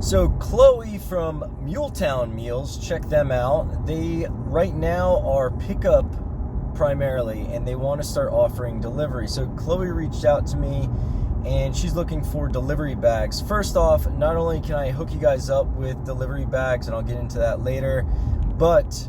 So Chloe from Muletown Meals, check them out. They right now are pickup primarily, and they want to start offering delivery. So Chloe reached out to me, and she's looking for delivery bags. First off, not only can I hook you guys up with delivery bags, and I'll get into that later, but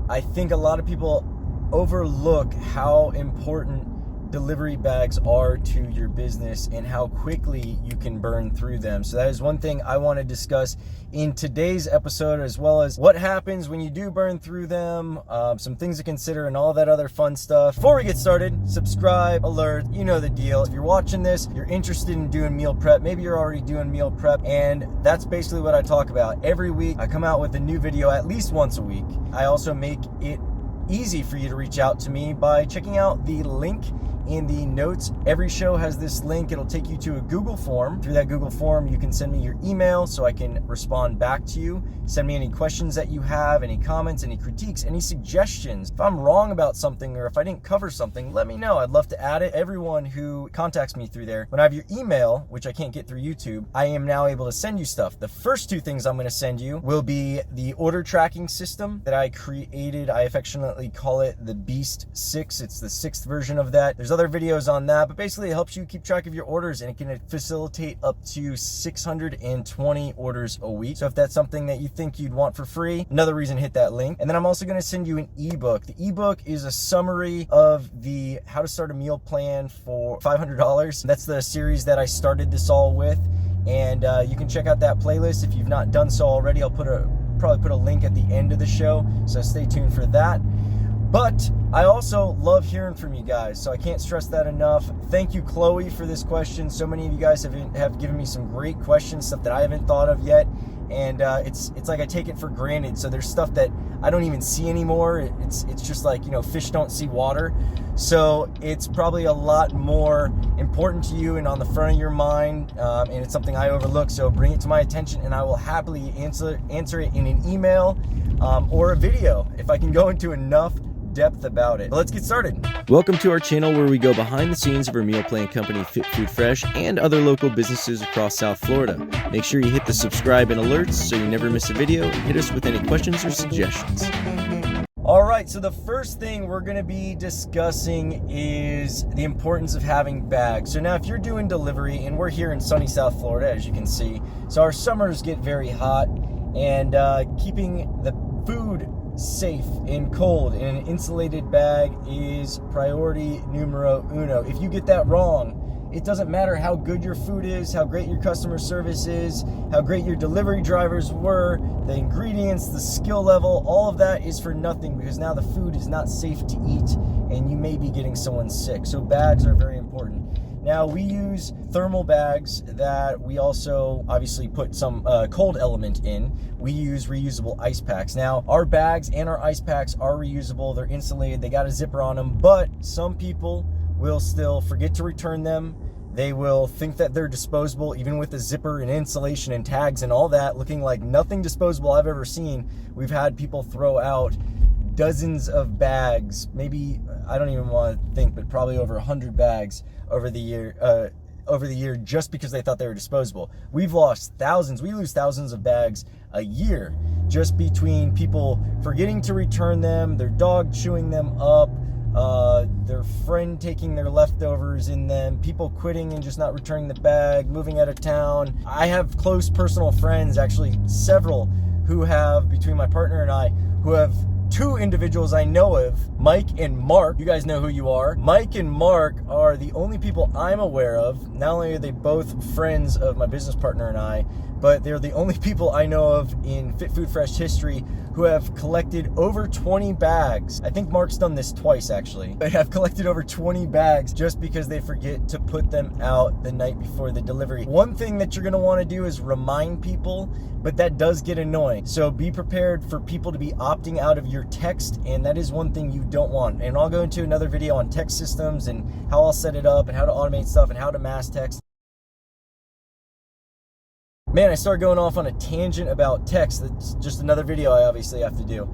I think a lot of people overlook how important delivery bags are to your business and how quickly you can burn through them. So that is one thing I want to discuss in today's episode, as well as what happens when you do burn through them, some things to consider, and all that other fun stuff. Before we get started, subscribe, alert, you know the deal. If you're watching this, you're interested in doing meal prep, maybe you're already doing meal prep, and that's basically what I talk about. Every week I come out with a new video at least once a week. I also make it easy for you to reach out to me by checking out the link in the notes. Every show has this link. It'll take you to a Google form. Through that Google form, you can send me your email so I can respond back to you. Send me any questions that you have, any comments, any critiques, any suggestions. If I'm wrong about something or if I didn't cover something, let me know. I'd love to add it. Everyone who contacts me through there, when I have your email, which I can't get through YouTube, I am now able to send you stuff. The first two things I'm going to send you will be the order tracking system that I created. I affectionately call it the Beast 6. It's the 6th version of that. There's other videos on that, but basically it helps you keep track of your orders, and it can facilitate up to 620 orders a week. So if that's something that you think you'd want for free, another reason, hit that link. And then I'm also going to send you an ebook. The ebook is a summary of the how to start a meal plan for $500. That's the series that I started this all with, and you can check out that playlist if you've not done so already. I'll probably put a link at the end of the show, so stay tuned for that. But I also love hearing from you guys, so I can't stress that enough. Thank you, Chloe, for this question. So many of you guys have given me some great questions, stuff that I haven't thought of yet, and it's like I take it for granted. So there's stuff that I don't even see anymore. It's just like, fish don't see water. So it's probably a lot more important to you and on the front of your mind, and it's something I overlook. So bring it to my attention, and I will happily answer it in an email or a video if I can go into enough depth about it. But let's get started. Welcome to our channel where we go behind the scenes of our meal plan company Fit Food Fresh and other local businesses across South Florida. Make sure you hit the subscribe and alerts so you never miss a video, and hit us with any questions or suggestions. All right, so the first thing we're going to be discussing is the importance of having bags. So now if you're doing delivery, and we're here in sunny South Florida, as you can see, so our summers get very hot, and keeping the food safe and cold in an insulated bag is priority numero uno. If you get that wrong, it doesn't matter how good your food is, how great your customer service is, how great your delivery drivers were, the ingredients, the skill level, all of that is for nothing, because now the food is not safe to eat and you may be getting someone sick. So bags are very important. Now, we use thermal bags that we also obviously put some cold element in. We use reusable ice packs. Now, our bags and our ice packs are reusable. They're insulated. They got a zipper on them, but some people will still forget to return them. They will think that they're disposable, even with the zipper and insulation and tags and all that, looking like nothing disposable I've ever seen. We've had people throw out dozens of bags, maybe, I don't even want to think, but probably over 100 bags over the year just because they thought they were disposable. We've lost thousands. We lose thousands of bags a year just between people forgetting to return them, their dog chewing them up, their friend taking their leftovers in them, people quitting and just not returning the bag, moving out of town. I have close personal friends, actually several, who have, between my partner and I, who have two individuals I know of, Mike and Mark. You guys know who you are. Mike and Mark are the only people I'm aware of. Not only are they both friends of my business partner and I, but they're the only people I know of in Fit Food Fresh history who have collected over 20 bags. I think Mark's done this twice, actually. They have collected over 20 bags just because they forget to put them out the night before the delivery. One thing that you're gonna wanna do is remind people, but that does get annoying. So be prepared for people to be opting out of your text, and that is one thing you don't want. And I'll go into another video on text systems and how I'll set it up and how to automate stuff and how to mass text. Man, I started going off on a tangent about text. That's just another video I obviously have to do.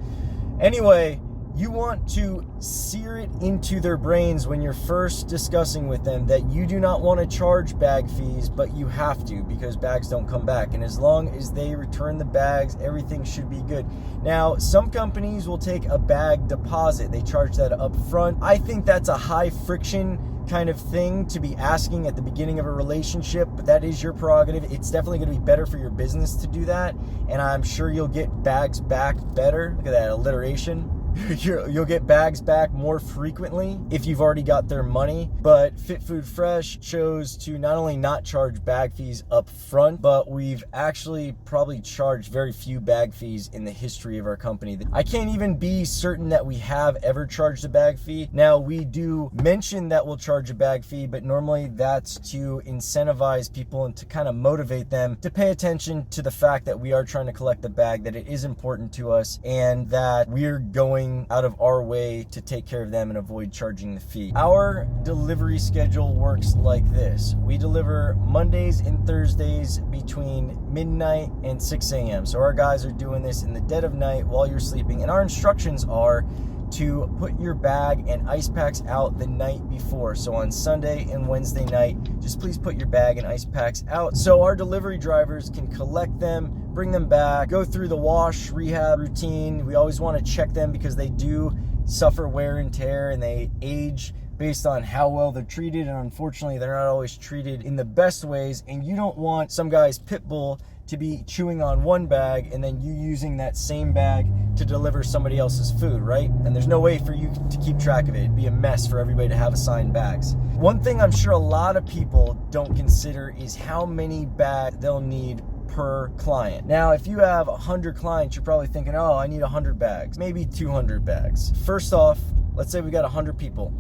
Anyway, You want to sear it into their brains when you're first discussing with them that you do not want to charge bag fees, but you have to, because bags don't come back. And as long as they return the bags, everything should be good. Now, some companies will take a bag deposit. They charge that up front. I think that's a high friction kind of thing to be asking at the beginning of a relationship, but that is your prerogative. It's definitely going to be better for your business to do that, and I'm sure you'll get bags back better. Look at that alliteration. You'll get bags back more frequently if you've already got their money. But Fit Food Fresh chose to not only not charge bag fees up front, but we've actually probably charged very few bag fees in the history of our company. I can't even be certain that we have ever charged a bag fee. Now, we do mention that we'll charge a bag fee, but normally that's to incentivize people and to kind of motivate them to pay attention to the fact that we are trying to collect the bag, that it is important to us, and that we're going out of our way to take care of them and avoid charging the fee. Our delivery schedule works like this. We deliver Mondays and Thursdays between midnight and 6 a.m. So our guys are doing this in the dead of night while you're sleeping. And our instructions are to put your bag and ice packs out the night before. So on Sunday and Wednesday night, just please put your bag and ice packs out so our delivery drivers can collect them, bring them back, go through the wash rehab routine. We always want to check them because they do suffer wear and tear and they age based on how well they're treated, and unfortunately they're not always treated in the best ways. And you don't want some guy's pit bull to be chewing on one bag and then you using that same bag to deliver somebody else's food, right? And there's no way for you to keep track of it. It'd be a mess for everybody to have assigned bags. One thing I'm sure a lot of people don't consider is how many bags they'll need per client. Now, if you have 100 clients, you're probably thinking, oh, I need 100 bags, maybe 200 bags. First off, let's say we got 100 people.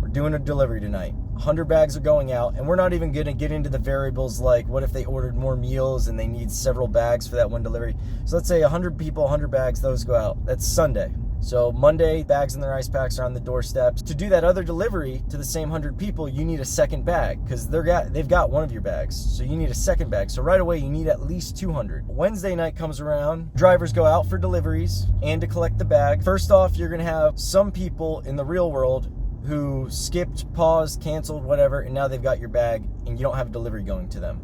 We're doing a delivery tonight. 100 bags are going out, and we're not even going to get into the variables like what if they ordered more meals and they need several bags for that one delivery. So let's say 100 people, 100 bags, those go out. That's Sunday. So Monday, bags and their ice packs are on the doorsteps. To do that other delivery to the same 100 people, you need a second bag because they've got one of your bags. So you need a second bag. So right away, you need at least 200. Wednesday night comes around. Drivers go out for deliveries and to collect the bag. First off, you're going to have some people in the real world who skipped, paused, canceled, whatever, and now they've got your bag and you don't have a delivery going to them.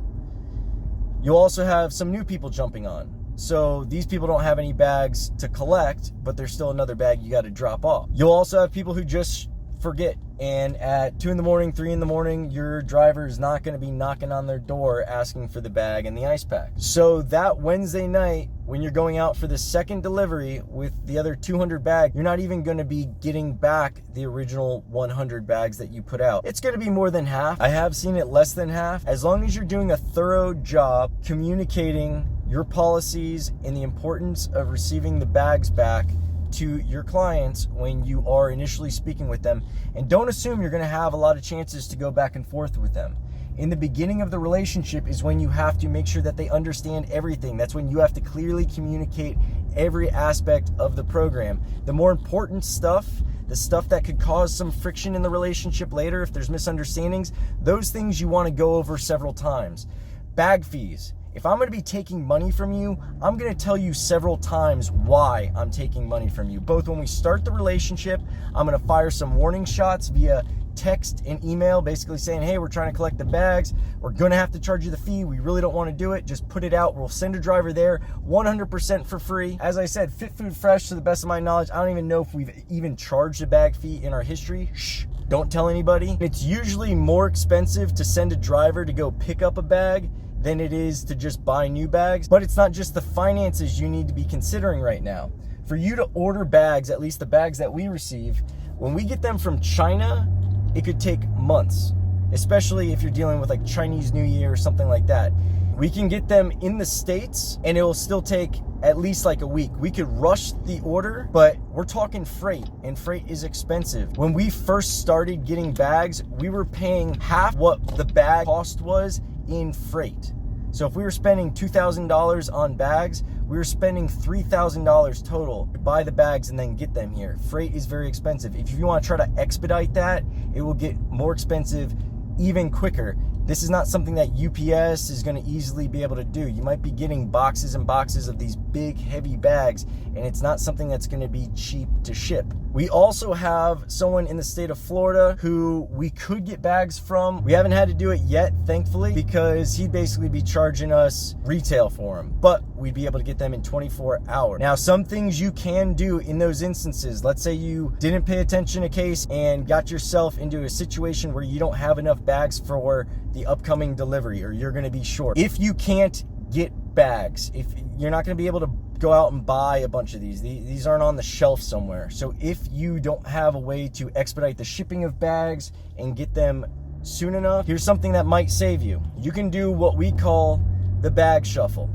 You'll also have some new people jumping on. So these people don't have any bags to collect, but there's still another bag you got to drop off. You'll also have people who just forget, and at 2 in the morning, 3 in the morning, your driver is not going to be knocking on their door asking for the bag and the ice pack. So that Wednesday night, when you're going out for the second delivery with the other 200 bags, you're not even going to be getting back the original 100 bags that you put out. It's going to be more than half. I have seen it less than half. As long as you're doing a thorough job communicating your policies and the importance of receiving the bags back to your clients when you are initially speaking with them. And don't assume you're going to have a lot of chances to go back and forth with them. In the beginning of the relationship is when you have to make sure that they understand everything. That's when you have to clearly communicate every aspect of the program. The more important stuff, the stuff that could cause some friction in the relationship later if there's misunderstandings, those things you want to go over several times. Bag fees. If I'm going to be taking money from you, I'm going to tell you several times why I'm taking money from you. Both when we start the relationship, I'm going to fire some warning shots via text and email, basically saying, hey, we're trying to collect the bags. We're going to have to charge you the fee. We really don't want to do it. Just put it out. We'll send a driver there 100% for free. As I said, Fit Food Fresh, to the best of my knowledge, I don't even know if we've even charged a bag fee in our history. Shh. Don't tell anybody. It's usually more expensive to send a driver to go pick up a bag than it is to just buy new bags. But it's not just the finances you need to be considering right now. For you to order bags, at least the bags that we receive, when we get them from China, it could take months, especially if you're dealing with like Chinese New Year or something like that. We can get them in the States and it will still take at least like a week. We could rush the order, but we're talking freight, and freight is expensive. When we first started getting bags, we were paying half what the bag cost was in freight. So if we were spending $2,000 on bags, we were spending $3,000 total to buy the bags and then get them here. Freight is very expensive. If you want to try to expedite that, it will get more expensive even quicker. This is not something that UPS is going to easily be able to do. You might be getting boxes and boxes of these big, heavy bags, and it's not something that's going to be cheap to ship. We also have someone in the state of Florida who we could get bags from. We haven't had to do it yet, thankfully, because he'd basically be charging us retail for them, but we'd be able to get them in 24 hours. Now, some things you can do in those instances, let's say you didn't pay attention to case and got yourself into a situation where you don't have enough bags for the upcoming delivery, or you're going to be short. If you can't get bags, if you're not going to be able to go out and buy a bunch of these aren't on the shelf somewhere. So if you don't have a way to expedite the shipping of bags and get them soon enough, here's something that might save you. You can do what we call the bag shuffle.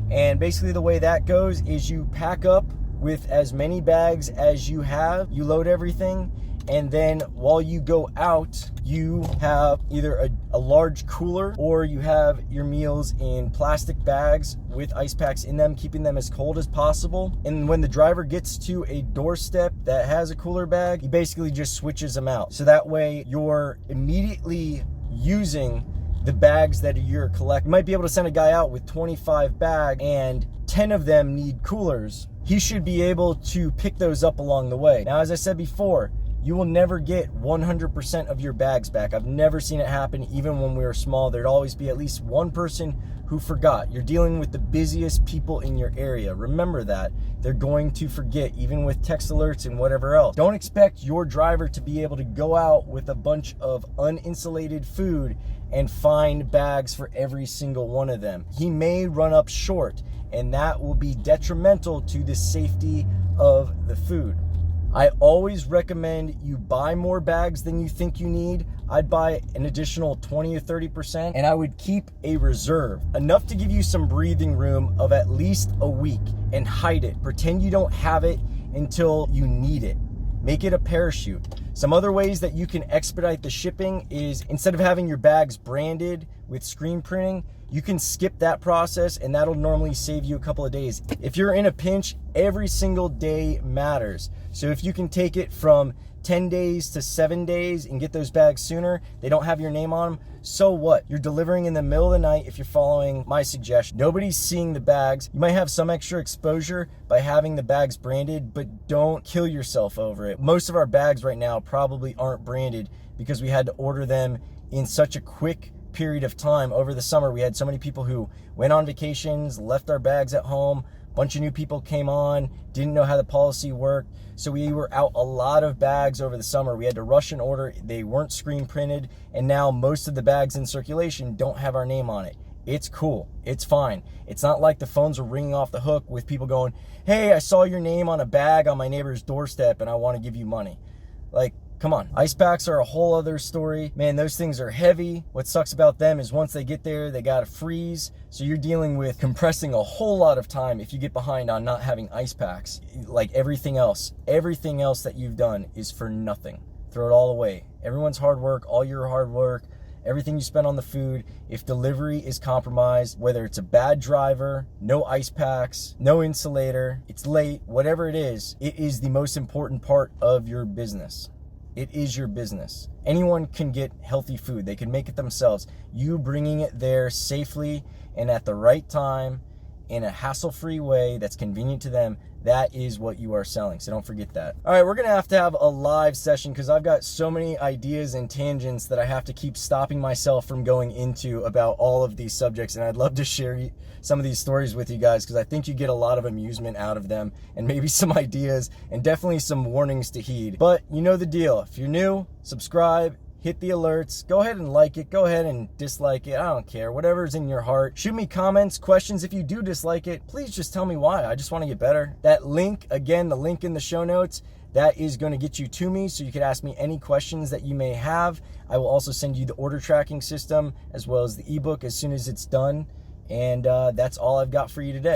And basically the way that goes is you pack up with as many bags as you have, you load everything, and then while you go out, you have either a large cooler, or you have your meals in plastic bags with ice packs in them, keeping them as cold as possible. And when the driver gets to a doorstep that has a cooler bag, he basically just switches them out. So that way you're immediately using the bags that you're collecting. You might be able to send a guy out with 25 bags and 10 of them need coolers. He should be able to pick those up along the way. Now, as I said before, you will never get 100% of your bags back. I've never seen it happen. Even when we were small, there'd always be at least one person who forgot. You're dealing with the busiest people in your area. Remember that. They're going to forget, even with text alerts and whatever else. Don't expect your driver to be able to go out with a bunch of uninsulated food and find bags for every single one of them. He may run up short, and that will be detrimental to the safety of the food. I always recommend you buy more bags than you think you need. I'd buy an additional 20 or 30%, and I would keep a reserve, enough to give you some breathing room of at least a week, and hide it. Pretend you don't have it until you need it. Make it a parachute. Some other ways that you can expedite the shipping is, instead of having your bags branded with screen printing, you can skip that process, and that'll normally save you a couple of days. If you're in a pinch, every single day matters. So if you can take it from 10 days to 7 days and get those bags sooner, they don't have your name on them, so what? You're delivering in the middle of the night if you're following my suggestion. Nobody's seeing the bags. You might have some extra exposure by having the bags branded, but don't kill yourself over it. Most of our bags right now probably aren't branded because we had to order them in such a quick period of time. Over the summer, we had so many people who went on vacations, left our bags at home. A bunch of new people came on, didn't know how the policy worked. So we were out a lot of bags over the summer. We had to rush an order. They weren't screen printed. And now most of the bags in circulation don't have our name on it. It's cool. It's fine. It's not like the phones are ringing off the hook with people going, "Hey, I saw your name on a bag on my neighbor's doorstep and I want to give you money." Like, come on. Ice packs are a whole other story. Man, those things are heavy. What sucks about them is once they get there, they gotta freeze. So you're dealing with compressing a whole lot of time if you get behind on not having ice packs. Like everything else that you've done is for nothing. Throw it all away. Everyone's hard work, all your hard work, everything you spend on the food. If delivery is compromised, whether it's a bad driver, no ice packs, no insulator, it's late, whatever it is the most important part of your business. It is your business. Anyone can get healthy food. They can make it themselves. You bringing it there safely and at the right time in a hassle-free way that's convenient to them, that is what you are selling. So don't forget that. All right, we're going to have a live session because I've got so many ideas and tangents that I have to keep stopping myself from going into about all of these subjects. And I'd love to share some of these stories with you guys because I think you get a lot of amusement out of them and maybe some ideas and definitely some warnings to heed. But you know the deal. If you're new, subscribe. Hit the alerts. Go ahead and like it. Go ahead and dislike it. I don't care. Whatever's in your heart. Shoot me comments, questions. If you do dislike it, please just tell me why. I just want to get better. That link, again, the link in the show notes, that is going to get you to me so you can ask me any questions that you may have. I will also send you the order tracking system as well as the ebook as soon as it's done. And that's all I've got for you today.